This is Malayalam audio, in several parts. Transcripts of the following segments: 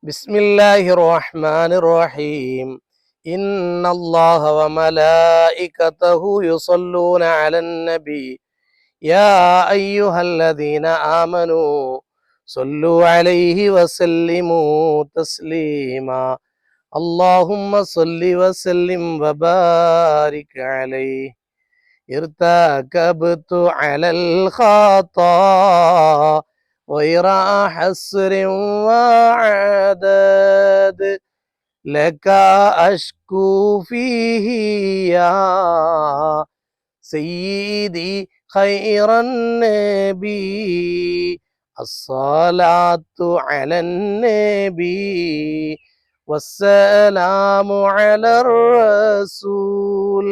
بسم الله الرحمن الرحيم إن الله وملائكته يصلون على النبي يا أيها الذين آمنوا صلوا عليه وسلموا تسليما اللهم صل وسلم وبارك عليه ارتكبت على الخطا غير حصر وعدد لك أشكو فيه يا سيدي خير النبي الصلاة على النبي والسلام على الرسول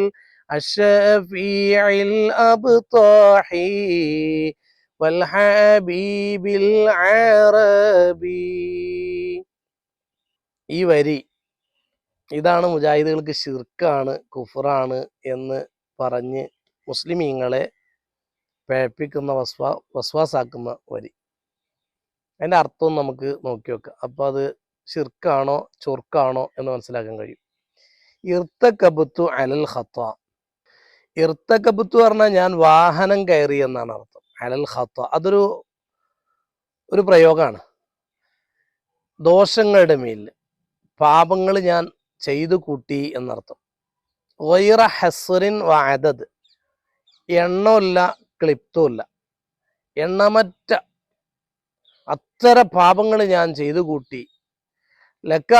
الشفيع الأبطحي والحبيب العربي. ഈ വരി ഇതാണ് മുജാഹിദുകൾക്ക് ശിർക്കാണ്, കുഫറാണ് എന്ന് പറഞ്ഞ് മുസ്ലിമീങ്ങളെ പഴപ്പിക്കുന്ന വസ്വാസാക്കുന്ന വരി. അതിൻ്റെ അർത്ഥം നമുക്ക് നോക്കി വെക്കാം. അപ്പോൾ അത് ശിർക്കാണോ ചൊർക്കാണോ എന്ന് മനസ്സിലാക്കാൻ കഴിയും. ഇർത്തകബത്തു അലൽ ഖത്ത. ഇർത്തകബത്തു പറഞ്ഞാൽ ഞാൻ വാഹനം കയറി എന്നാണ് അർത്ഥം. അലൽ ഖത്ത അതൊരു പ്രയോഗമാണ്. ദോഷങ്ങളുടെ മേൽ പാപങ്ങൾ ഞാൻ ചെയ്തു കൂട്ടി എന്നർത്ഥം. ഗൈറ ഹസ്റിൻ വഅദദ്, എണ്ണമില്ല ക്ലിപ്തുമില്ല, എണ്ണമറ്റ അത്തര പാപങ്ങൾ ഞാൻ ചെയ്തു കൂട്ടി. ലക്ക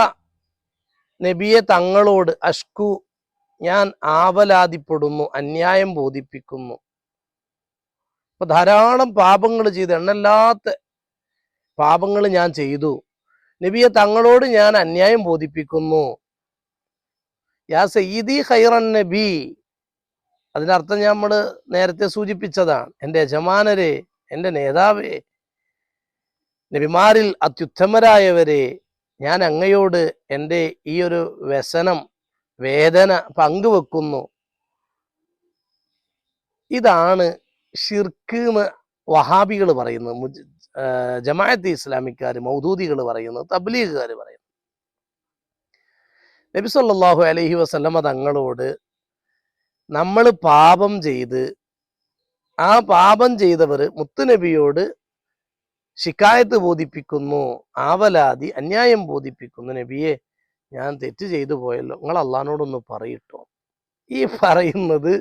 നബിയെ തങ്ങളോട് അഷ്കു ഞാൻ ആവലാതിപ്പെടുന്നു, അന്യായം ബോധിപ്പിക്കുന്നു. അപ്പൊ ധാരാളം പാപങ്ങൾ ചെയ്തു, എണ്ണല്ലാത്ത പാപങ്ങൾ ഞാൻ ചെയ്തു. നബിയെ തങ്ങളോട് ഞാൻ അന്യായം ബോധിപ്പിക്കുന്നു. യാ സയ്യിദി ഖൈറൻ നബി, അതിനർത്ഥം നമ്മൾ നേരത്തെ സൂചിപ്പിച്ചതാണ്. എൻ്റെ യജമാനരെ, എൻ്റെ നേതാവേ, നബിമാരിൽ അത്യുത്തമരായവരെ, ഞാൻ അങ്ങയോട് എൻ്റെ ഈ ഒരു വ്യസനം, വേദന പങ്കുവെക്കുന്നു. ഇതാണ് ഷിർക്ക് എന്ന് വഹാബികൾ പറയുന്നത്, ജമാഅത്ത് ഇസ്ലാമിക്കാർ, മൗദൂദികൾ പറയുന്നത്, തബ്ലീഗുകാർ പറയുന്നത്. നബി സല്ലല്ലാഹു അലൈഹി വസല്ലമ തങ്ങളോട് നമ്മൾ പാപം ചെയ്ത് ആ പാപം ചെയ്തവർ മുത്തുനബിയോട് ശിക്കായത്ത് ബോധിപ്പിക്കുന്നു, ആവലാതി അന്യായം ബോധിപ്പിക്കുന്നു. നബിയെ, ഞാൻ തെറ്റ് ചെയ്തു പോയല്ലോ, നിങ്ങൾ അള്ളാഹിനോടൊന്ന് പറയിട്ടോ. ഈ പറയുന്നത്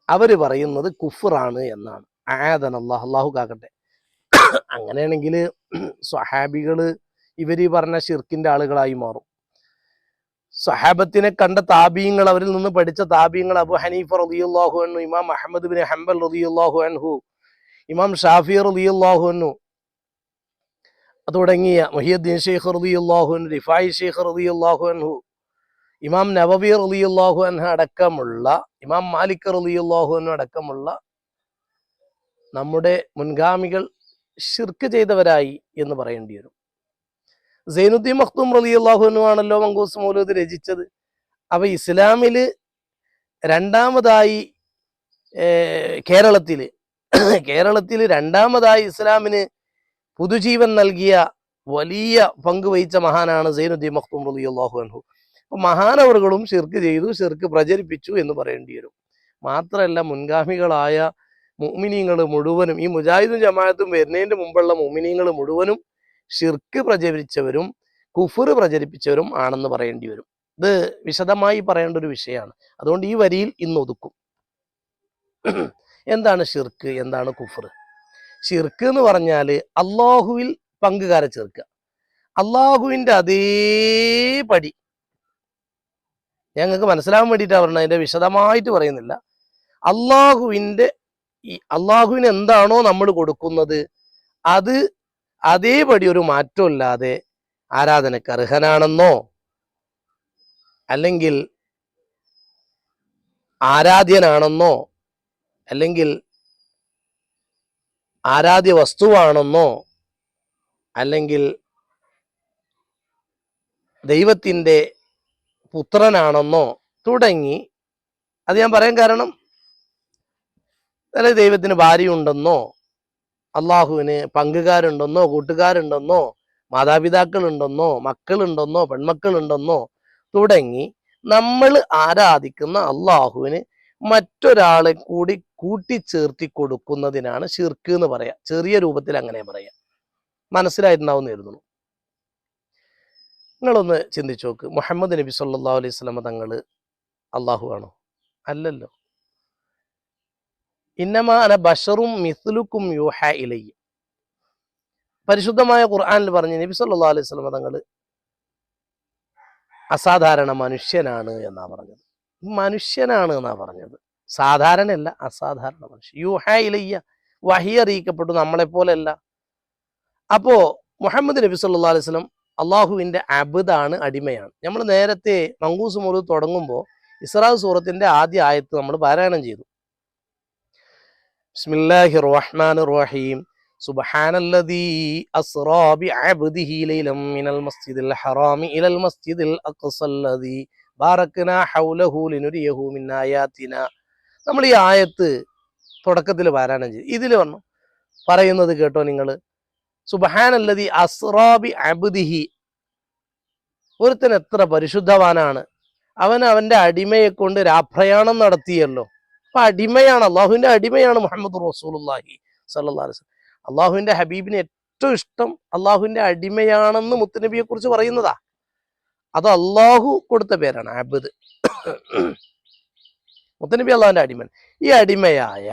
അവർ പറയുന്നത് കുഫറാണ് എന്നാണ്. ആദന അള്ളാഹു കാക്കട്ടെ. അങ്ങനെയാണെങ്കിൽ സ്വഹാബികൾ ഇവർ പറഞ്ഞ ഷിർക്കിന്റെ ആളുകളായി മാറും. സ്വഹാബത്തിനെ കണ്ട താബീങ്ങൾ, അവരിൽ നിന്ന് പഠിച്ച താബീങ്ങൾ, അബു ഹനീഫ റളിയല്ലാഹു അൻഹു, ഇമാം അഹ്മദ് ബിൻ ഹംബൽ റളിയല്ലാഹു അൻഹു, ഇമാം ഷാഫി റളിയല്ലാഹു അൻഹു തുടങ്ങിയ മുഹിയുദ്ദീൻ ശൈഖ് റളിയല്ലാഹു അൻഹു, റിഫായി ശൈഖ് റളിയല്ലാഹു അൻഹു, ഇമാം നവവി റളിയല്ലാഹു അൻഹു അടക്കമുള്ള, ഇമാം മാലിക് റളിയല്ലാഹു അൻഹു അടക്കമുള്ള നമ്മുടെ മുൻഗാമികൾ ഷിർക്ക് ചെയ്തവരായി എന്ന് പറയേണ്ടി വരും. സൈനുദ്ദീൻ മഖ്ദൂം റളിയല്ലാഹു അൻഹു ആണല്ലോ മങ്കൂസ് മൗലൂദ് രചിച്ചത്. അപ്പൊ ഇസ്ലാമില് രണ്ടാമതായി കേരളത്തിൽ രണ്ടാമതായി ഇസ്ലാമിന് പുതുജീവൻ നൽകിയ വലിയ പങ്ക് വഹിച്ച മഹാനാണ് സൈനുദ്ദീൻ മഖ്ദൂം റളിയല്ലാഹു അൻഹു. അപ്പൊ മഹാനവറുകളും ഷിർക്ക് ചെയ്തു, ഷിർക്ക് പ്രചരിപ്പിച്ചു എന്ന് പറയേണ്ടി വരും. മാത്രമല്ല, മുൻഗാമികളായ മുഅ്മിനീങ്ങൾ മുഴുവനും, ഈ മുജാഹിദും ജമാഅത്തും വരുന്നതിന്റെ മുമ്പുള്ള മുഅ്മിനീങ്ങൾ മുഴുവനും ഷിർക്ക് പ്രചരിപ്പിച്ചവരും കുഫർ പ്രചരിപ്പിച്ചവരും ആണെന്ന് പറയേണ്ടി വരും. ഇത് വിശദമായി പറയേണ്ട ഒരു വിഷയമാണ്. അതുകൊണ്ട് ഈ വരിയിൽ ഇന്ന് ഒതുക്കും. എന്താണ് ഷിർക്ക്, എന്താണ് കുഫർ? ഷിർക്ക് എന്ന് പറഞ്ഞാൽ അള്ളാഹുവിൽ പങ്കുകാരെ ചേർക്കുക. അള്ളാഹുവിൻ്റെ അതേപടി, ഞങ്ങൾക്ക് മനസ്സിലാവാൻ വേണ്ടിയിട്ടാണ് പറഞ്ഞത്, അതിൻ്റെ വിശദമായിട്ട് പറയുന്നില്ല. അള്ളാഹുവിന് എന്താണോ നമ്മൾ കൊടുക്കുന്നത് അത് അതേപടി ഒരു മാറ്റമില്ലാതെ ആരാധനക്ക് അർഹനാണെന്നോ അല്ലെങ്കിൽ ആരാധ്യനാണെന്നോ അല്ലെങ്കിൽ ആരാധ്യ വസ്തുവാണെന്നോ അല്ലെങ്കിൽ ദൈവത്തിൻ്റെ പുത്രനാണെന്നോ തുടങ്ങി, അത് ഞാൻ പറയാൻ കാരണം, ദൈവത്തിന് ഭാര്യയുണ്ടെന്നോ അള്ളാഹുവിന് പങ്കുകാരുണ്ടെന്നോ കൂട്ടുകാരുണ്ടെന്നോ മാതാപിതാക്കളുണ്ടെന്നോ മക്കളുണ്ടെന്നോ പെൺമക്കളുണ്ടെന്നോ തുടങ്ങി നമ്മൾ ആരാധിക്കുന്ന അള്ളാഹുവിന് മറ്റൊരാളെ കൂടി കൂട്ടിച്ചേർത്തി കൊടുക്കുന്നതിനാണ് ശിർക്ക് എന്ന് പറയാം. ചെറിയ രൂപത്തിൽ അങ്ങനെ പറയാം. മനസ്സിലായിട്ടുണ്ടാവുമെന്ന് കരുതുന്നു. നിങ്ങളൊന്ന് ചിന്തിച്ചു നോക്ക്, മുഹമ്മദ് നബി സല്ലല്ലാഹു അലൈഹി വസല്ലം തങ്ങൾ അള്ളാഹു ആണോ? അല്ലല്ലോ. ഇന്നമാ അന ബശറും മിസ്ലുക്കും യൂഹ ഇലയ്യ. പരിശുദ്ധമായ ഖുർആനിൽ പറഞ്ഞ് നബി സല്ലല്ലാഹു അലൈഹി വസല്ലം തങ്ങൾ അസാധാരണ മനുഷ്യനാണ് എന്നാ പറഞ്ഞത്. മനുഷ്യനാണ് എന്നാ പറഞ്ഞത്, സാധാരണയല്ല, അസാധാരണ മനുഷ്യൻ. യൂഹ ഇലയ്യ, വഹി അറിയിക്കപ്പെട്ടു, നമ്മളെപ്പോലെയല്ല. അപ്പോ മുഹമ്മദ് നബി സല്ലല്ലാഹു അലൈഹി വസല്ലം അള്ളാഹുവിന്റെ അബ്ദാണ്, അടിമയാണ്. നമ്മൾ നേരത്തെ മങ്കൂസ് മുതൽ തുടങ്ങുമ്പോൾ ഇസ്രാ സൂറത്തിന്റെ ആദ്യ ആയത്ത് നമ്മൾ പാരായണം ചെയ്തു. ബിസ്മില്ലാഹിർ റഹ്മാനിർ റഹീം. സുബ്ഹാനല്ലദീ അസ്റാ ബിഅബ്ദിഹി ലൈലൻ മിനൽ മസ്ജിദിൽ ഹറാമി ഇലൽ മസ്ജിദിൽ അഖ്സല്ലദീ ബാറക്നാ ഹൗലഹു ലിനുരിയഹു മിൻ ആയാതിനാ. നമ്മൾ ഈ ആയത്ത് തുടക്കത്തിൽ പാരായണം ചെയ്തു. ഇതിൽ വന്നു പറയുന്നത് കേട്ടോ നിങ്ങൾ, സുബ്ഹാനല്ലദീ അസ്റാ ബിഅബ്ദിഹി. ഒരുത്തൻ എത്ര പരിശുദ്ധവാനാണ്, അവൻ അവന്റെ അടിമയെ കൊണ്ട് രാപ്രയാണം നടത്തിയല്ലോ. അപ്പൊ അടിമയാണ്, അള്ളാഹുവിന്റെ അടിമയാണ് മുഹമ്മദ് റസൂലുള്ളാഹി സ്വല്ലല്ലാഹു അലൈഹി വസല്ലം. അള്ളാഹുവിന്റെ ഹബീബിന് ഏറ്റവും ഇഷ്ടം അള്ളാഹുവിന്റെ അടിമയാണെന്ന് മുത്തുനബിയെ കുറിച്ച് പറയുന്നതാ. അത് അള്ളാഹു കൊടുത്ത പേരാണ് അബ്ദ്. മുത്തുനബി അള്ളാഹുവിന്റെ അടിമൻ. ഈ അടിമയായ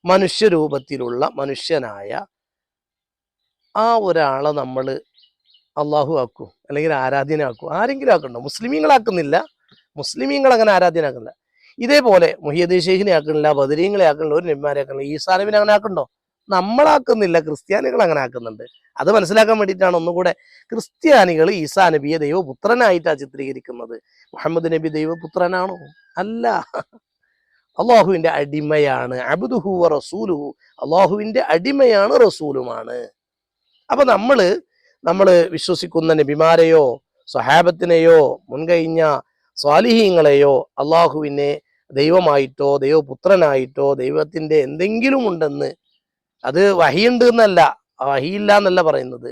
മനുഷ്യരൂപത്തിലുള്ള മനുഷ്യനായ ആ ഒരാളെ നമ്മൾ അള്ളാഹു ആക്കും, അല്ലെങ്കിൽ ആരാധ്യനാക്കും. ആരെങ്കിലും ആക്കണ്ടോ? മുസ്ലിമീങ്ങളാക്കുന്നില്ല. മുസ്ലിമീങ്ങൾ അങ്ങനെ ആരാധ്യനാക്കുന്നില്ല. ഇതേപോലെ മുഹിയുദ്ദീൻ ശൈഖിനെ ആക്കണില്ല, ബദരീങ്ങളെ ആക്കണില്ല, ഒരു നബിമാരെ ആക്കണില്ല. ഈസാ നബിനെ അങ്ങനെ ആക്കണ്ടോ? നമ്മളാക്കുന്നില്ല, ക്രിസ്ത്യാനികൾ അങ്ങനെ ആക്കുന്നുണ്ട്. അത് മനസ്സിലാക്കാൻ വേണ്ടിയിട്ടാണ് ഒന്നുകൂടെ ക്രിസ്ത്യാനികൾ ഈസാ നബിയെ ദൈവപുത്രനായിട്ടാണ് ചിത്രീകരിക്കുന്നത്. മുഹമ്മദ് നബി ദൈവപുത്രനാണോ? അല്ല, അള്ളാഹുവിന്റെ അടിമയാണ്. അബ്ദുഹു വ റസൂലുഹു, അള്ളാഹുവിന്റെ അടിമയാണ്, റസൂലുമാണ്. അപ്പൊ നമ്മള് വിശ്വസിക്കുന്ന നബിമാരെയോ സ്വഹാബത്തിനെയോ മുൻകഴിഞ്ഞ സ്വാലിഹീങ്ങളെയോ അള്ളാഹുവിനെ ദൈവമായിട്ടോ ദൈവപുത്രനായിട്ടോ ദൈവത്തിന്റെ എന്തെങ്കിലും ഉണ്ടെന്ന്, അത് വഹിയുണ്ട് എന്നല്ല, വഹിയില്ല എന്നല്ല പറയുന്നത്,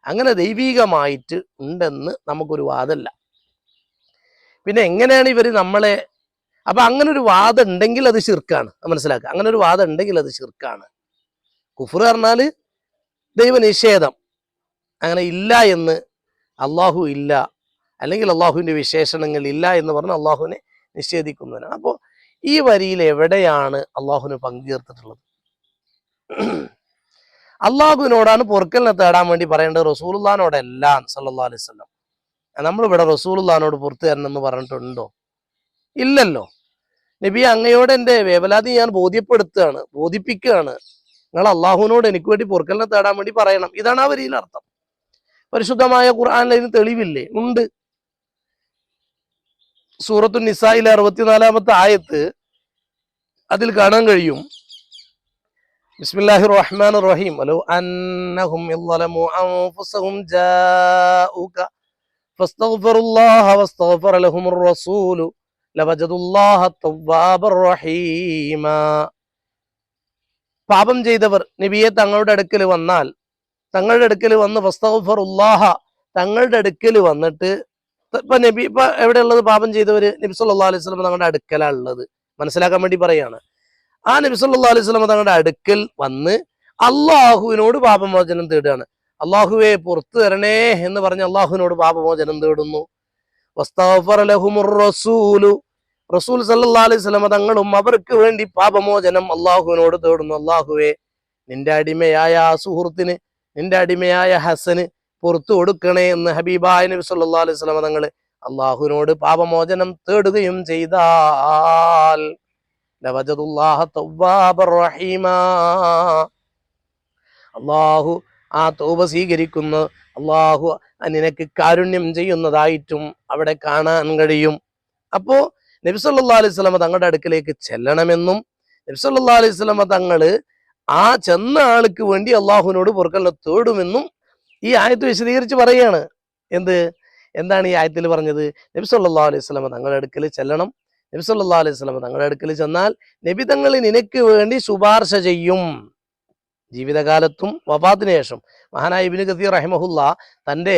അങ്ങനെ ദൈവീകമായിട്ട് ഉണ്ടെന്ന് നമുക്കൊരു വാദമല്ല. പിന്നെ എങ്ങനെയാണ് ഇവർ നമ്മളെ, അപ്പൊ അങ്ങനെ ഒരു വാദം ഉണ്ടെങ്കിൽ അത് ശിർക്കാണ്, മനസ്സിലാക്കുക. അങ്ങനെ ഒരു വാദം ഉണ്ടെങ്കിൽ അത് ശിർക്കാണ്. കുഫ്ർ പറഞ്ഞാൽ ദൈവനിഷേധം. അങ്ങനെ ഇല്ല എന്ന്, അള്ളാഹു ഇല്ല, അല്ലെങ്കിൽ അള്ളാഹുവിന്റെ വിശേഷണങ്ങൾ ഇല്ല എന്ന് പറഞ്ഞ് അള്ളാഹുവിനെ നിഷേധിക്കുന്നതിനാണ്. അപ്പോൾ ഈ വരിയിൽ എവിടെയാണ് അള്ളാഹുവിന് പങ്കു ചേർത്തിട്ടുള്ളത്? അള്ളാഹുവിനോടാണ് പൊറുക്കലിനെ തേടാൻ വേണ്ടി പറയേണ്ടത്, റസൂലുള്ളാഹിനോടല്ല സല്ലല്ലാഹു അലൈഹി വസല്ലം. നമ്മളിവിടെ റസൂലുള്ളാഹിനോട് പുറത്തു തരണം എന്ന് പറഞ്ഞിട്ടുണ്ടോ? ഇല്ലല്ലോ. നബി, അങ്ങയോട് എൻ്റെ വേവലാതി ഞാൻ ബോധിപ്പിക്കുകയാണ്. നിങ്ങൾ അള്ളാഹുവിനോട് എനിക്ക് വേണ്ടി പൊറുക്കലിനെ തേടാൻ വേണ്ടി പറയണം. ഇതാണ് ആ വരിയിൽ അർത്ഥം. പരിശുദ്ധമായ ഖുർആനിൽ അതിന് തെളിവില്ലേ? ഉണ്ട്. സൂറത്തു നിസായിലെ 64-ാമത്തെ ആയത്ത്, അതിൽ കാണാൻ കഴിയും. ബിസ്മില്ലാഹിർ റഹ്മാനിർ റഹീം. വലൗ അന്നഹും യളമു അൻഫുസഹും ജാഊക ഫസ്തഗ്ഫിറുല്ലാഹ വസ്തഗ്ഫറ ലഹുമുർ റസൂലു ലവജദുല്ലാഹ തവ്വാബർ റഹീമ. പാപം ചെയ്തവർ നബിയെ തങ്ങളുടെ അടുക്കൽ വന്നാൽ, തങ്ങളുടെ അടുക്കൽ വന്ന് ഫസ്തഗ്ഫിറുല്ലാഹ, തങ്ങളുടെ അടുക്കൽ വന്നിട്ട്, ഇപ്പൊ നബി ഇപ്പൊ എവിടെയുള്ളത്? പാപം ചെയ്തവര് നബി സല്ലല്ലാഹു അലൈഹി വസല്ലം തങ്ങളുടെ അടുക്കലാണ് ഉള്ളത്. മനസ്സിലാക്കാൻ വേണ്ടി പറയാണ്. ആ നബി സല്ലല്ലാഹു അലൈഹി വസല്ലം തങ്ങളുടെ അടുക്കൽ വന്ന് അള്ളാഹുവിനോട് പാപമോചനം തേടുകയാണ്. അള്ളാഹുവെ പുറത്തു തരണേ എന്ന് പറഞ്ഞ് അള്ളാഹുവിനോട് പാപമോചനം തേടുന്നു. വസ്തഗ്ഫറ ലഹുമുർ റസൂലു, റസൂൽ സല്ലല്ലാഹു അലൈഹി വസല്ലം തങ്ങളും അവർക്ക് വേണ്ടി പാപമോചനം അള്ളാഹുവിനോട് തേടുന്നു. അള്ളാഹുവെ, നിന്റെ അടിമയായ ആ സുഹൃത്തിന്, നിന്റെ അടിമയായ ഹസന് പുറത്തു കൊടുക്കണേ എന്ന് ഹബീബായ നബി സല്ലല്ലാഹു അലൈഹി വസല്ലം തങ്ങൾ അള്ളാഹുവിനോട് പാപമോചനം തേടുകയും ചെയ്താൽ ലവജദുല്ലാഹ തവ്വാബർ റഹീമ, അള്ളാഹു ആ തൗബ സ്വീകരിക്കുന്ന, അള്ളാഹു നിനക്ക് കാരുണ്യം ചെയ്യുന്നതായിട്ടും അവിടെ കാണാൻ കഴിയും. അപ്പോ നബി സല്ലല്ലാഹു അലൈഹി വസല്ലം തങ്ങളുടെ അടുക്കലേക്ക് ചെല്ലണമെന്നും നബി സല്ലല്ലാഹു അലൈഹി വസല്ലം തങ്ങള് ആ ചെന്ന ആൾക്ക് വേണ്ടി അള്ളാഹുവിനോട് പൊറുക്കലിനെ തേടുമെന്നും ഈ ആയത്ത് വിശദീകരിച്ച് പറയാണ്. എന്താണ് ഈ ആയത്തിൽ പറഞ്ഞത്? നബി സല്ലല്ലാഹു അലൈഹി വസല്ലം തങ്ങളുടെ അടുക്കൽ ചെല്ലണം. നബി സല്ലല്ലാഹു അലൈഹി വസല്ലം തങ്ങളുടെ അടുക്കൽ ചെന്നാൽ നബി തങ്ങൾ നിനക്ക് വേണ്ടി ശുപാർശ ചെയ്യും. ജീവിതകാലത്തും വഫാത്തിന് ശേഷം. മഹാനായ ഇബ്നു കസീർ റഹിമഹുല്ല തൻ്റെ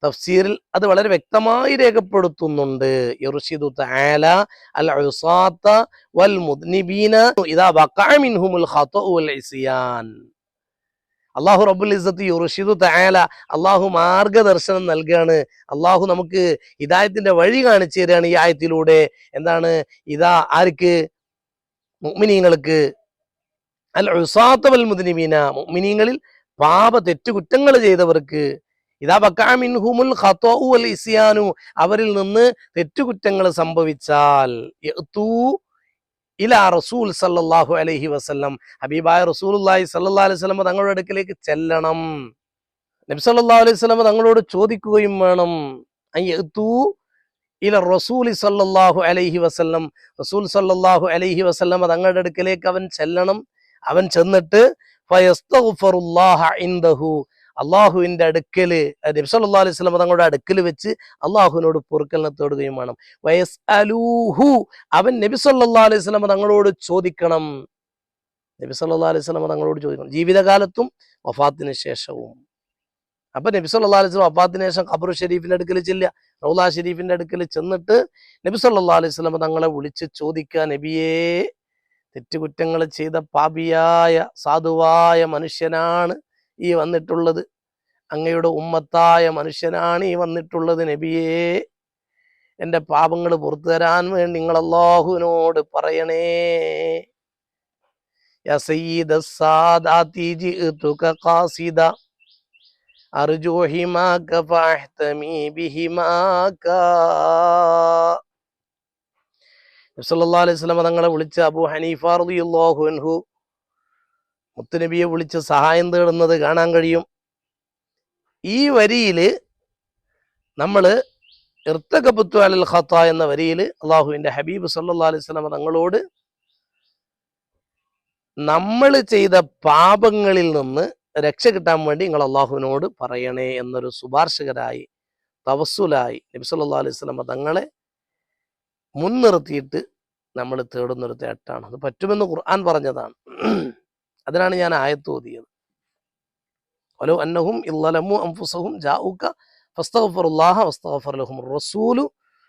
തഫ്സീറിൽ അത് വളരെ വ്യക്തമായി രേഖപ്പെടുത്തുന്നുണ്ട്. യുർഷിദു തആല അൽ ഉസാത്ത വൽ മുദ്നിബീന ഇദാ വഖഅ മിൻഹുൽ ഖതഉ വൽ ഇസ്യാൻ. അള്ളാഹു റബ്ബുൽ ഇസ്സത്ത് യുർഷിദു തആല, അള്ളാഹു മാർഗദർശനം നൽകുകയാണ്. അള്ളാഹു നമുക്ക് ഹിദായത്തിന്റെ വഴി കാണിച്ചു തരികയാണ് ഈ ആയത്തിലൂടെ. എന്താണ്? ഇതാ ആർക്ക്? മുഅ്മിനീങ്ങൾക്ക്. അൽ ഉസാത്ത വൽ മുദ്നിബീന, മുഅ്മിനീങ്ങളിൽ പാപ തെറ്റുകുറ്റങ്ങൾ ചെയ്തവർക്ക്. ഇദാ വഖഅ മിൻഹുൽ ഖതഉ വൽ ഇസ്യാനു, അവരിൽ നിന്ന് തെറ്റുകുറ്റങ്ങൾ സംഭവിച്ചാൽ യഅ്തൂ ഇലാ റസൂൽ സല്ലല്ലാഹു അലൈഹി വസല്ലം, ഹബീബായ റസൂലുള്ളാഹി സല്ലല്ലാഹു അലൈഹി വസല്ലം തങ്ങളുടെ അടുക്കലേക്ക് ചെല്ലണം. നബി സല്ലല്ലാഹു അലൈഹി വസല്ലം തങ്ങളോട് ചോദിക്കുകയും വേണം. അയ്യതൂ ഇല റസൂലി സല്ലല്ലാഹു അലൈഹി വസല്ലം, റസൂൽ സല്ലല്ലാഹു അലൈഹി വസല്ലം തങ്ങളുടെ അടുക്കലേക്ക് അവൻ ചെല്ലണം. അവൻ ചെന്നിട്ട് ഫയസ്തഗ്ഫിറുല്ലാഹ ഇൻദഹു, അള്ളാഹുവിന്റെ അടുക്കല്, നബി സല്ലല്ലാഹു അലൈഹി വസല്ലം തങ്ങളുടെ അടുക്കൽ വെച്ച് അള്ളാഹുവിനോട് പൊറുക്കലിനെ തേടുകയും വേണം. വയസ്അലൂഹു, അവൻ നബി സല്ലല്ലാഹു അലൈഹി വസല്ലം തങ്ങളോട് ചോദിക്കണം. നബി സല്ലല്ലാഹു അലൈഹി വസല്ലം തങ്ങളോട് ചോദിക്കണം, ജീവിതകാലത്തും വഫാത്തിന് ശേഷവും. അപ്പൊ നബി സല്ലല്ലാഹു അലൈഹി വസല്ലം വഫാത്തിന് ശേഷം ഖബർ ഷരീഫിന്റെ അടുക്കൽ ചെല്ലുക, റൗള ഷരീഫിന്റെ അടുക്കൽ ചെന്നിട്ട് നബി സല്ലല്ലാഹു അലൈഹി വസല്ലം തങ്ങളെ വിളിച്ച് ചോദിക്കുക, നബിയേ, തെറ്റുകുറ്റങ്ങൾ ചെയ്ത പാപിയായ സാധുവായ മനുഷ്യനാണ് ഈ വന്നിട്ടുള്ളത്, അങ്ങയുടെ ഉമ്മത്തായ മനുഷ്യനാണ് ഈ വന്നിട്ടുള്ളത്. നബിയേ, എൻ്റെ പാപങ്ങൾ പുറത്തു തരാൻ വേണ്ടി നിങ്ങൾ അല്ലാഹുവിനോട് പറയണേ. യാ സയ്യിദസ് സാദാതി ജിഅ്തുക ഖാസിദ അർജു ഹിമാക ഫഅഹ്തമി ബിഹിമാക. നബി സല്ലല്ലാഹു അലൈഹി വസല്ലം തങ്ങളെ വിളിച്ച് അബൂ ഹനീഫ റളിയല്ലാഹു അൻഹു മുത്തുനബിയെ വിളിച്ച് സഹായം തേടുന്നത് കാണാൻ കഴിയും. ഈ വരിയിൽ നമ്മൾ ഇർതകബതു അലൽ ഖത്താ എന്ന വരിയിൽ അള്ളാഹുവിന്റെ ഹബീബ് സല്ലല്ലാഹു അലൈഹി വസല്ലം തങ്ങളോട് നമ്മൾ ചെയ്ത പാപങ്ങളിൽ നിന്ന് രക്ഷ കിട്ടാൻ വേണ്ടി നിങ്ങൾ അള്ളാഹുവിനോട് പറയണേ എന്നൊരു ശുപാർശകരായി, തവസ്സുലായി നബി സല്ലല്ലാഹു അലൈഹി വസല്ലം തങ്ങളെ മുൻനിർത്തിയിട്ട് നമ്മൾ തേടുന്നൊരു തേട്ടാണ്. അത് പറ്റുമെന്ന് ഖുർആൻ പറഞ്ഞതാണ്. അതിനാണ് ഞാൻ ആയത്ത് ഓതിയത്. വലൗ അന്നഹും ഇളലമു അൻഫുസഹും ജാഊക ഫസ്തഗ്ഫിറുല്ലാഹ വസ്തഗ്ഫറ ലഹുർ റസൂലു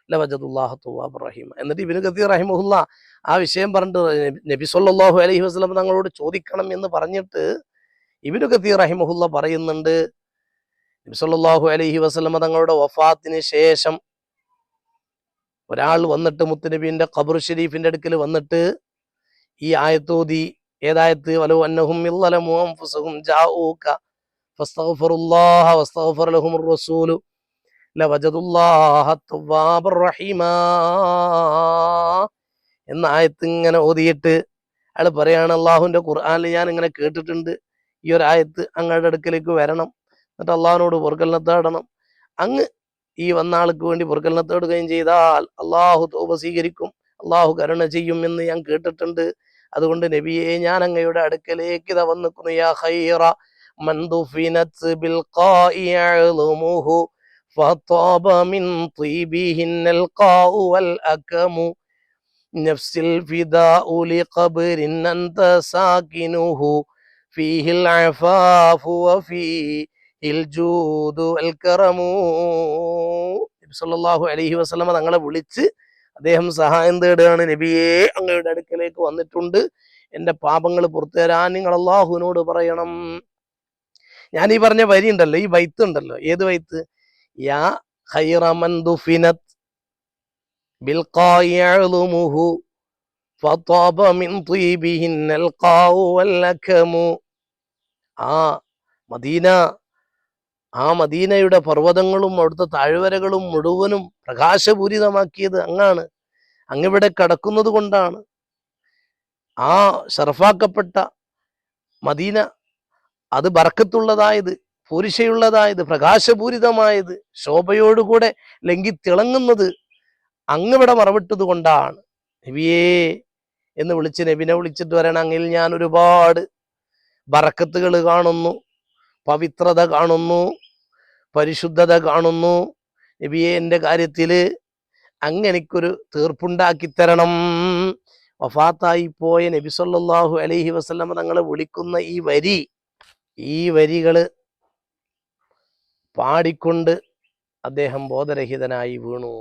ലവജദുല്ലാഹ തവ്വാബർ റഹീമ. എന്നിട്ട് ഇബ്നു കസീർ റഹിമഹുല്ല ആ വിഷയം പറഞ്ഞിട്ട് നബി സല്ലല്ലാഹു അലൈഹി വസല്ലം തങ്ങളോട് ചോദിക്കണം എന്ന് പറഞ്ഞിട്ട് ഇബ്നു കസീർ റഹിമഹുല്ല പറയുന്നുണ്ട്, നബി സല്ലല്ലാഹു അലൈഹി വസല്ലം തങ്ങളുടെ വഫാത്തിന് ശേഷം ഒരാൾ വന്നിട്ട് മുത്തുനബിന്റെ ഖബർ ഷരീഫിന്റെ അടുക്കൽ വന്നിട്ട് ഈ ആയത്തോതി. ഏതായത്ത്? വലൗ അന്നഹും ഇളലമു അൻഫുസഹും ജാഊക ഫസ്തഗ്ഫിറുല്ലാഹ വസ്തഗ്ഫറ ലഹുർ റസൂലു ലവജദുല്ലാഹ തവ്വാബർ റഹീമ എന്ന ആയത്ത് ഇങ്ങനെ ഓതിയിട്ട് അയാൾ പറയാണ്, അള്ളാഹുവിന്റെ ഖുർആനിൽ ഞാൻ ഇങ്ങനെ കേട്ടിട്ടുണ്ട്, ഈ ഒരു ആയത്ത് അങ്ങയുടെ അടുക്കലേക്ക് വരണം, എന്നിട്ട് അള്ളാഹുവിനോട് പൊറുക്കലിനെ തേടണം. അങ്ങ് ഈ വന്ന ആൾക്ക് വേണ്ടി പൊറുക്കലിനെ തേടുകയും ചെയ്താൽ അള്ളാഹു തൗബ സ്വീകരിക്കും, അള്ളാഹു കരുണ ചെയ്യും എന്ന് ഞാൻ കേട്ടിട്ടുണ്ട്. അതുകൊണ്ട് നബിയെ, ഞാൻ അങ്ങയുടെ അടുക്കലേക്ക് ഇതാ വന്നിക്കുന്നു. യാ ഖൈറ മൻ ദുഫിനത് ബിൽഖാഇ അഅ്ളുമുഹു ഫതാബ മിൻ തീബിഹിന്നൽ ഖാഉ വൽ അകമു നഫ്സിൽ ഫിദാഉ ലിഖബ്രിൻ അൻത സാകിനുഹു ഫീഹിൽ അഫാഫു വഫീഹിൽ ജൂദു വൽ കറമു. നബി സല്ലല്ലാഹു അലൈഹി വസല്ലം തങ്ങളെ വിളിച്ച് അദ്ദേഹം സഹായം തേടുകയാണ്. നബിയെ, അങ്ങയുടെ അടുക്കലേക്ക് വന്നിട്ടുണ്ട്, എൻ്റെ പാപങ്ങൾ പുറത്തു തരാൻ നിങ്ങൾ അള്ളാഹുവിനോട് പറയണം. ഞാൻ ഈ പറഞ്ഞ വരി ഉണ്ടല്ലോ, ഈ ബൈത്ത് ഉണ്ടല്ലോ, ഏത് ബൈത്ത്? യാ ഖൈറ മൻ ദുഫിനത് ബിൽഖാഇ അഅ്ളുമുഹു ഫതാബ മിൻ തീബിഹിന്നൽ ഖാഉ വൽ അകമു. ആ മദീനയുടെ പർവ്വതങ്ങളും അവിടുത്തെ താഴ്വരകളും മുഴുവനും പ്രകാശപൂരിതമാക്കിയത് അങ്ങാണ്. അങ്ങിവിടെ കടക്കുന്നത് കൊണ്ടാണ് ആ ഷറഫാക്കപ്പെട്ട മദീന അത് ബർക്കത്തുള്ളതായത്, പൂരിശയുള്ളതായത്, പ്രകാശപൂരിതമായത്, ശോഭയോടുകൂടെ തിളങ്ങുന്നത് അങ്ങിവിടെ മറവിട്ടത് കൊണ്ടാണ്. നബിയേ എന്ന് വിളിച്ച് നബിനെ വിളിച്ചിട്ട് പറയണം, അങ്ങിൽ ഞാൻ ഒരുപാട് ബറക്കത്തുകൾ കാണുന്നു, പവിത്രത കാണുന്നു, പരിശുദ്ധത കാണുന്നു. നബിയെ, എൻ്റെ കാര്യത്തിൽ അങ്ങെനിക്കൊരു തീർപ്പുണ്ടാക്കി തരണം. വഫാത്തായി പോയ നബി സല്ലല്ലാഹു അലൈഹി വസല്ലം തങ്ങളെ വിളിക്കുന്ന ഈ വരി ഈ വരികള് പാടിക്കൊണ്ട് അദ്ദേഹം ബോധരഹിതനായി വീണു.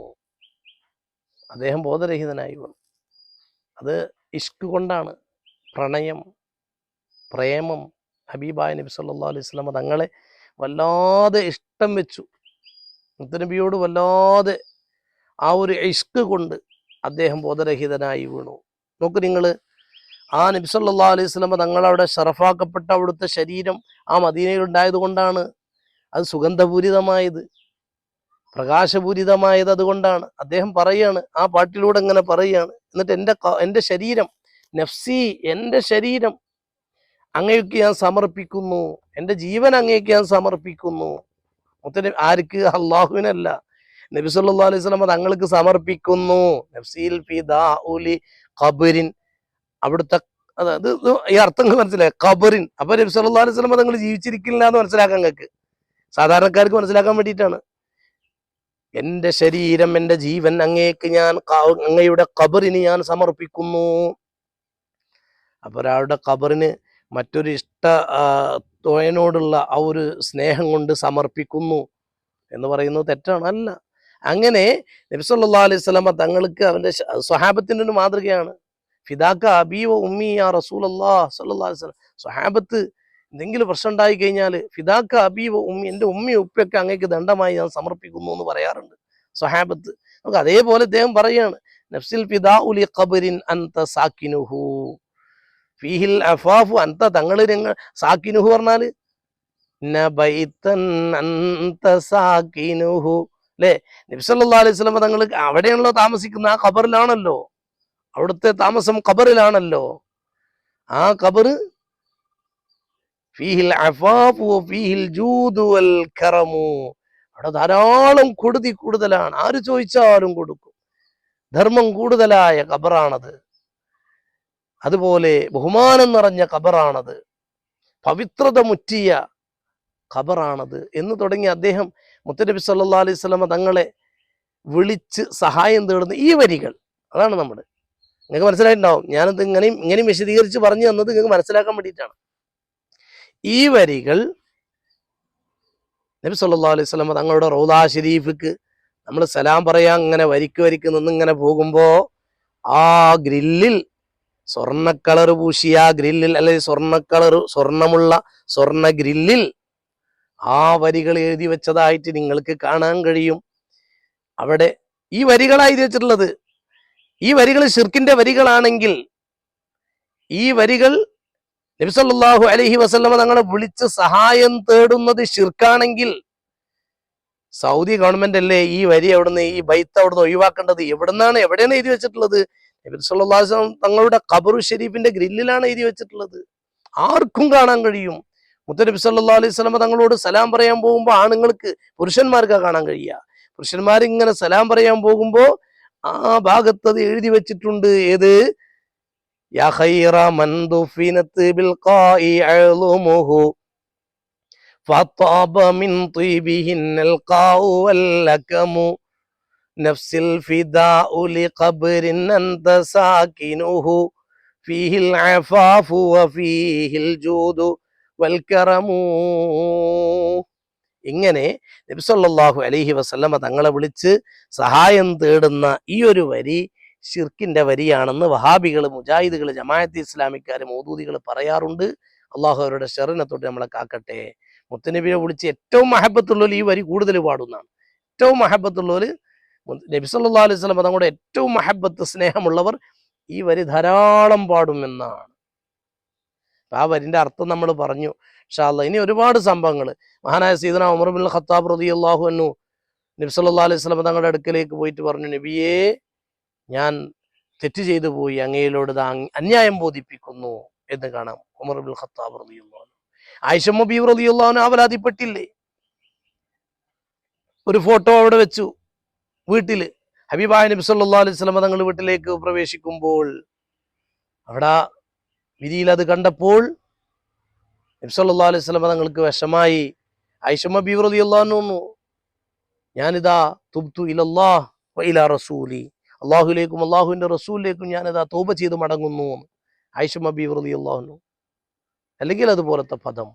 അത് ഇഷ്ക് കൊണ്ടാണ്. പ്രണയം, പ്രേമം, ഹബീബായ നബി സല്ലല്ലാഹു അലൈഹി വസല്ലം തങ്ങളെ വല്ലാതെ ഇഷ്ടം വെച്ചു. മുത്തനബിയോട് വല്ലാതെ ആ ഒരു ഇഷ്ക് കൊണ്ട് അദ്ദേഹം ബോധരഹിതനായി വീണു. നോക്ക് നിങ്ങൾ, ആ നബി സല്ലല്ലാഹു അലൈഹി വസല്ലം തങ്ങളവിടെ ഷറഫാക്കപ്പെട്ട അവിടുത്തെ ശരീരം ആ മദീനയിൽ ഉണ്ടായത് കൊണ്ടാണ് അത് സുഗന്ധപൂരിതമായത്, പ്രകാശപൂരിതമായത്. അതുകൊണ്ടാണ് അദ്ദേഹം പറയാണ്, ആ പാട്ടിലൂടെ ഇങ്ങനെ പറയാണ്, എന്നിട്ട് എൻ്റെ ശരീരം, നഫ്സി, എൻ്റെ ശരീരം അങ്ങേക്ക് ഞാൻ സമർപ്പിക്കുന്നു, എൻ്റെ ജീവൻ അങ്ങേക്ക് ഞാൻ സമർപ്പിക്കുന്നു. ആർക്ക്? അള്ളാഹുവിനല്ല, നബി സല്ലല്ലാഹു അലൈഹി വസല്ലം തങ്ങൾക്ക് സമർപ്പിക്കുന്നു. നഫ്സിൽ ഫിദാഉലി ഖബറിൻ, അവിടുത്തെ അത് ഈ അർത്ഥങ്ങൾ മനസ്സിലായി, ഖബറിൻ. അപ്പൊ നബി സല്ലല്ലാഹു അലൈഹി വസല്ലം തങ്ങൾ ജീവിച്ചിരിക്കില്ല എന്ന് മനസ്സിലാക്കാൻ നിങ്ങൾക്ക്, സാധാരണക്കാർക്ക് മനസ്സിലാക്കാൻ വേണ്ടിയിട്ടാണ്. എൻ്റെ ശരീരം, എൻ്റെ ജീവൻ അങ്ങേക്ക് ഞാൻ, അങ്ങയുടെ ഖബറിന് ഞാൻ സമർപ്പിക്കുന്നു. അപ്പൊ ഒരാളുടെ ഖബറിന് മറ്റൊരു തോയനോടുള്ള ആ ഒരു സ്നേഹം കൊണ്ട് സമർപ്പിക്കുന്നു എന്ന് പറയുന്നത് തെറ്റാണ്. അല്ല, അങ്ങനെ നബി സല്ലല്ലാഹു അലൈഹി വസല്ലം തങ്ങൾക്ക് അവന്റെ സ്വഹാബത്തിന്റെ ഒരു മാതൃകയാണ്. ഫിദാക്ക അബീ വ ഉമ്മി യാ റസൂലല്ലാഹ് സ്വല്ലല്ലാഹു അലൈഹി വസല്ലം. സ്വഹാബത്ത് എന്തെങ്കിലും പ്രശ്നം ഉണ്ടായി കഴിഞ്ഞാൽ ഫിദാക്ക അബീ വ ഉമ്മി, എൻ്റെ ഉമ്മയും ഉപ്പയൊക്കെ അങ്ങേക്ക് ദണ്ഡമായി ഞാൻ സമർപ്പിക്കുന്നു എന്ന് പറയാറുണ്ട് സ്വഹാബത്ത്. നമുക്ക് അതേപോലെ അദ്ദേഹം പറയാണ്, നഫ്സിൽ ഫിദാഉലി ഖബറിൻ അൻത സാക്കിനുഹു ഫീഹിൽ അഫാഫു അൻത, തങ്ങൾ സാക്കിനുഹു പറഞ്ഞാൽ അല്ലേ? നബി സല്ലല്ലാഹു അലൈഹി വസല്ലം തങ്ങൾ അവിടെയാണല്ലോ താമസിക്കുന്നത്, ആ ഖബറിലാണല്ലോ, അവിടുത്തെ താമസം ഖബറിലാണല്ലോ. ആ ഖബർ ഫീഹിൽ അഫാഫു ഫീഹിൽ ജൂദു വൽ കറമു, അവിടെ ധാരാളം കൊടുതി കൂടുതലാണ്, ആര് ചോദിച്ചാലും കൊടുക്കും, ധർമ്മം കൂടുതലായ ഖബറാണത്. അതുപോലെ ബഹുമാനം നിറഞ്ഞ ഖബറാണത്, പവിത്രത മുറ്റിയ ഖബറാണത് എന്ന് തുടങ്ങി അദ്ദേഹം മുത്തനബി സല്ലല്ലാഹു അലൈഹി വസല്ലം തങ്ങളെ വിളിച്ച് സഹായം തേടുന്ന ഈ വരികൾ, അതാണ് നമ്മുടെ, നിങ്ങൾക്ക് മനസ്സിലായിട്ടുണ്ടാവും. ഞാനത് ഇങ്ങനെയും വിശദീകരിച്ച് പറഞ്ഞു തന്നത് നിങ്ങൾക്ക് മനസ്സിലാക്കാൻ വേണ്ടിയിട്ടാണ്. ഈ വരികൾ നബി സല്ലല്ലാഹു അലൈഹി വസല്ലം തങ്ങളുടെ റൗദാ ഷരീഫിക്ക് നമ്മൾ സലാം പറയാൻ ഇങ്ങനെ വരിക്ക് നിന്നിങ്ങനെ പോകുമ്പോ ആ ഗ്രില്ലിൽ സ്വർണ്ണ കളർ പൂശിയ ഗ്രില്ലിൽ, അല്ലെങ്കിൽ സ്വർണ്ണമുള്ള സ്വർണ്ണ ഗ്രില്ലിൽ ആ വരികൾ എഴുതി വെച്ചതായിട്ട് നിങ്ങൾക്ക് കാണാൻ കഴിയും. അവിടെ ഈ വരികളാണ് എഴുതി വെച്ചിട്ടുള്ളത്. ഈ വരികൾ ശിർക്കിന്റെ വരികളാണെങ്കിൽ, ഈ വരികൾ നബി സല്ലല്ലാഹു അലൈഹി വസല്ലം തങ്ങളെ വിളിച്ച് സഹായം തേടുന്നത് ശിർക്കാണെങ്കിൽ, സൗദി ഗവൺമെന്റ് അല്ലേ ഈ വരി അവിടുന്ന്, ഈ ബൈത്ത് അവിടുന്ന് ഒഴിവാക്കേണ്ടത്? എവിടെയാണ് എഴുതി വെച്ചിട്ടുള്ളത്? നബി സല്ലല്ലാഹു അലൈഹി വസല്ലം തങ്ങളുടെ ഖബറു ഷരീഫിന്റെ ഗ്രില്ലിലാണ് എഴുതി വെച്ചിട്ടുള്ളത്. ആർക്കും കാണാൻ കഴിയും. മുത്തനബി സല്ലല്ലാഹു അലൈഹി വസല്ലം തങ്ങളോട് സലാം പറയാൻ പോകുമ്പോൾ ആണുങ്ങൾക്ക്, പുരുഷന്മാർക്കാ കാണാൻ കഴിയുക. പുരുഷന്മാർ ഇങ്ങനെ സലാം പറയാൻ പോകുമ്പോ ആ ഭാഗത്ത് എഴുതി വെച്ചിട്ടുണ്ട്. ഏത്? യാ ഖൈറ മൻ ദുഫിനത് ബിൽഖാഇ അളുമുഹു ഫതാബ മിൻ ത്വീബിഹിന്നൽ ഖാഉ വല്ലകമു നഫ്സിൽ ഫിദാഉ ലിഖബ്രിൻ അൻത സാകിനുഹു ഫീഹിൽ അഫാഫു വഫീഹിൽ ജൂദു വൽക്കറമു. ഇങ്ങനെ നബി സല്ലല്ലാഹു അലൈഹി വസല്ലമ തങ്ങളെ വിളിച്ച് സഹായം തേടുന്ന ഈ ഒരു വരി ശിർക്കിന്റെ വരിയാണെന്ന് വഹാബികൾ, മുജാഹിദുകൾ, ജമാഅത്ത് ഇസ്ലാമിക്കാർ, മൗദൂദികൾ പറയാറുണ്ട്. അള്ളാഹു അവരുടെ ഷറിനെ തൊട്ട് നമ്മളെ കാക്കട്ടെ. മുത്തനബിയെ വിളിച്ച് ഏറ്റവും മഹബത്തുള്ളവർ ഈ വരി കൂടുതൽ പാടുന്നതാണ്. ഏറ്റവും മഹബത്തുള്ളവർ, നബി സല്ലല്ലാഹു അലൈഹി വസല്ലം തങ്ങളുടെ ഏറ്റവും മഹബത്ത്, സ്നേഹമുള്ളവർ ഈ വരി ധാരാളം പാടുമെന്നാണ്. ആ വരിന്റെ അർത്ഥം നമ്മൾ പറഞ്ഞു ഇൻഷാ അല്ലാഹ്. ഇനി ഒരുപാട് സംഭവങ്ങൾ, മഹാനായ സയ്യിദുനാ ഉമർ ഇബ്നുൽ ഖത്താബ് റളിയല്ലാഹു അൻഹു നബി സല്ലല്ലാഹു അലൈഹി വസല്ലം തങ്ങളുടെ അടുക്കലേക്ക് പോയിട്ട് പറഞ്ഞു, നബിയേ, ഞാൻ തെറ്റ് ചെയ്തു പോയി, അങ്ങയിലോട് അന്യായം ബോധിപ്പിക്കുന്നു എന്ന് കാണാം. ഉമർ ഇബ്നുൽ ഖത്താബ് റളിയല്ലാഹു അൻഹു. ആയിഷ ബീവി റളിയല്ലാഹു അൻഹ അവലാതിപ്പെട്ടില്ലേ? ഒരു ഫോട്ടോ അവിടെ വെച്ചു വീട്ടില്. ഹബീബായ നബി സല്ലല്ലാഹു അലൈഹി വസല്ലം തങ്ങൾ വീട്ടിലേക്ക് പ്രവേശിക്കുമ്പോൾ അവിടെ വിരിയിൽ അത് കണ്ടപ്പോൾ നബി സല്ലല്ലാഹു അലൈഹി വസല്ലം തങ്ങൾക്ക് വിഷമായി. ആയിഷ ബീവി റളിയല്ലാഹു അൻഹു, ഞാനിതാ തുബ്തു ഇലല്ലാഹ് വ ഇലാ റസൂലി, അള്ളാഹുലേക്കും അള്ളാഹുവിന്റെ റസൂലിലേക്കും ഞാനിതാ തൗബ ചെയ്ത് മടങ്ങുന്നു. ആയിഷ ബീവി റളിയല്ലാഹു അൻഹു. അല്ലെങ്കിൽ അതുപോലത്തെ പദം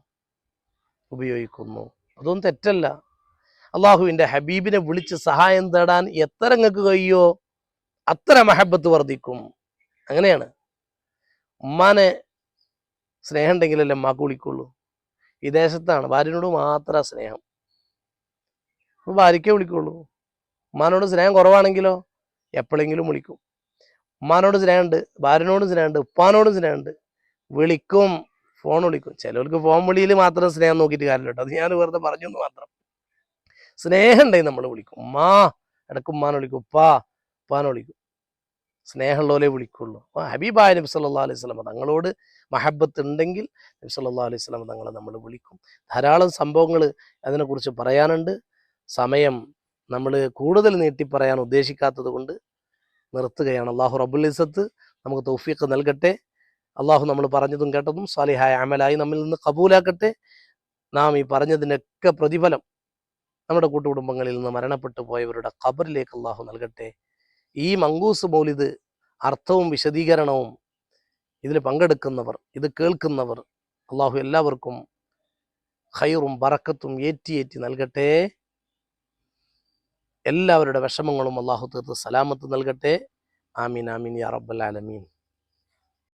ഉപയോഗിക്കുന്നു. അതൊന്നും തെറ്റല്ല. അള്ളാഹുവിൻ്റെ ഹബീബിനെ വിളിച്ച് സഹായം തേടാൻ എത്ര നിങ്ങൾക്ക് കഴിയോ അത്ര മഹബത്ത് വർദ്ധിക്കും. അങ്ങനെയാണ്. ഉമ്മാനെ സ്നേഹം ഉണ്ടെങ്കിലല്ലേ ഉമ്മാക്ക് വിളിക്കുള്ളൂ. വിദേശത്താണ്, ഭാര്യനോട് മാത്രം സ്നേഹം, അപ്പോൾ ഭാര്യയ്ക്കേ വിളിക്കുള്ളൂ. ഉമ്മാനോട് സ്നേഹം കുറവാണെങ്കിലോ എപ്പോഴെങ്കിലും വിളിക്കും. ഉമ്മാനോട് സ്നേഹമുണ്ട്, ഭാര്യനോടും സ്നേഹമുണ്ട്, ഉപ്പാനോടും സ്നേഹമുണ്ട്, വിളിക്കും, ഫോൺ വിളിക്കും. ചിലവർക്ക് ഫോൺ വിളിയിൽ മാത്രം സ്നേഹം നോക്കിയിട്ട് കാര്യമില്ല കേട്ടോ. അത് ഞാൻ വെറുതെ പറഞ്ഞു എന്ന് മാത്രം. സ്നേഹം ഉണ്ടെങ്കിൽ നമ്മൾ വിളിക്കും. ഉമ്മാ ഇടയ്ക്ക് ഉമ്മാനെ വിളിക്കും, ഉപ്പാനെ വിളിക്കും. സ്നേഹമുള്ളവരെ വിളിക്കുള്ളൂ. അപ്പോൾ ഹബീബായ നബി സല്ലല്ലാഹു അലൈഹി വസല്ലം തങ്ങളോട് മഹബത്ത് ഉണ്ടെങ്കിൽ നബി സല്ലല്ലാഹു അലൈഹി വസല്ലം തങ്ങളെ നമ്മൾ വിളിക്കും. ധാരാളം സംഭവങ്ങൾ അതിനെക്കുറിച്ച് പറയാനുണ്ട്. സമയം നമ്മൾ കൂടുതൽ നീട്ടി പറയാൻ ഉദ്ദേശിക്കാത്തത് കൊണ്ട് നിർത്തുകയാണ്. അള്ളാഹു റബ്ബുൽ ഇസ്സത്ത് നമുക്ക് തൗഫീഖ് നൽകട്ടെ. അള്ളാഹു നമ്മൾ പറഞ്ഞതും കേട്ടതും സാലിഹായ അമലായി നമ്മിൽ നിന്ന് കബൂലാക്കട്ടെ. നാം ഈ പറഞ്ഞതിനൊക്കെ പ്രതിഫലം നമ്മുടെ കൂട്ടുകുടുംബങ്ങളിൽ നിന്ന് മരണപ്പെട്ടു പോയവരുടെ ഖബറിലേക്ക് അള്ളാഹു നൽകട്ടെ. ഈ മങ്കൂസ് മൗലിദ് അർത്ഥവും വിശദീകരണവും ഇതിൽ പങ്കെടുക്കുന്നവർ, ഇത് കേൾക്കുന്നവർ, അള്ളാഹു എല്ലാവർക്കും ഖൈറും ബറക്കത്തും ഏറ്റി നൽകട്ടെ. എല്ലാവരുടെ വിഷമങ്ങളും അള്ളാഹു തീർത്ത് സലാമത്ത് നൽകട്ടെ. ആമീൻ ആമീൻ യാ റബ്ബൽ ആലമീൻ.